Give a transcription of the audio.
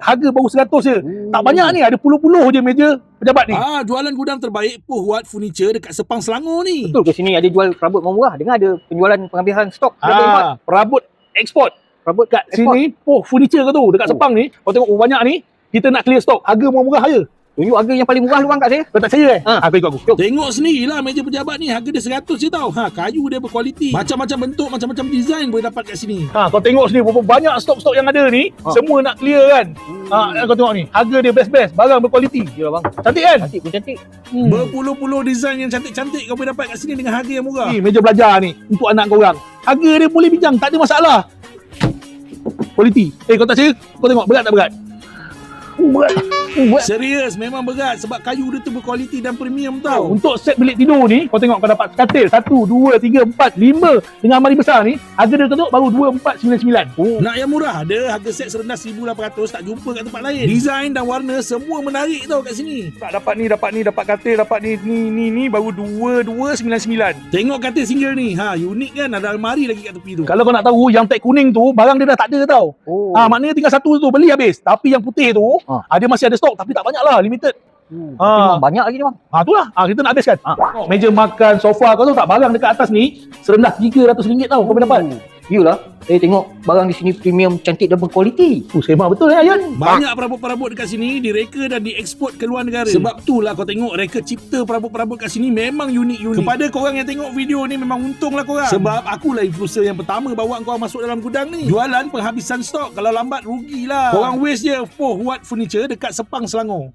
harga baru 100 je. Tak banyak ni, ada puluh-puluh je meja pejabat ni. Jualan gudang terbaik Poh Wat Furniture dekat Sepang Selangor ni. Betul ke sini ada jual perabot murah? Dengar ada penjualan penghabisan stok. Perabot ekspor. Perabot Kat sini Poh Furniture ke tu, dekat Sepang ni. Kau tengok banyak ni, kita nak clear stok, harga murah-murah je. tunjuk harga yang paling murah luang kat saya. Kau tak percaya Aku ikut aku. Jom. Tengok sendirilah meja pejabat ni, harga dia 100 je tau. Kayu dia berkualiti. Macam-macam bentuk, macam-macam design boleh dapat kat sini. Kau tengok sini berapa banyak stok-stok yang ada ni. Semua nak clear kan. Kau tengok ni, harga dia best-best, barang berkualiti. Ya bang. Cantik kan? Cantik pun cantik. Berpuluh-puluh design yang cantik-cantik kau boleh dapat kat sini dengan harga yang murah. Ni meja belajar ni untuk anak kau orang. Harga dia boleh bincang, tak ada masalah. Kualiti. Kau tak percaya? Kau tengok berat tak berat? Berat. Serius, memang berat sebab kayu dia tu berkualiti dan premium tau. Untuk set bilik tidur ni, kau tengok kau dapat katil 1, 2, 3, 4, 5 dengan almari besar ni, harga dia tengok baru 2499. Nak yang murah ada harga set serendah 1800 tak jumpa kat tempat lain. Design dan warna semua menarik tau kat sini. Tak dapat ni, dapat katil, dapat ni baru 2299. Tengok katil single ni, unik kan, ada almari lagi kat tepi tu. Kalau kau nak tahu yang tag kuning tu barang dia dah tak ada tau. Maknanya tinggal satu tu beli habis. Tapi yang putih tu dia masih ada stok tapi tak banyak lah, limited. Memang banyak lagi ni bang. Itulah. Kita nak habiskan. Meja makan, sofa, kau tahu tak barang dekat atas ni serendah RM300 tau kau boleh dapat. Yalah, saya tengok barang di sini premium, cantik dan berkualiti. Sembang betul Ayan. Banyak perabot-perabot dekat sini direka dan dieksport ke luar negara. Sebab tu lah kau tengok reka cipta perabot-perabot kat sini memang unik-unik. Kepada korang yang tengok video ni memang untung lah korang. Sebab akulah influencer yang pertama bawa kau masuk dalam gudang ni. Jualan penghabisan stok, kalau lambat rugilah. Korang waste je Poh Wat Furniture dekat Sepang Selangor.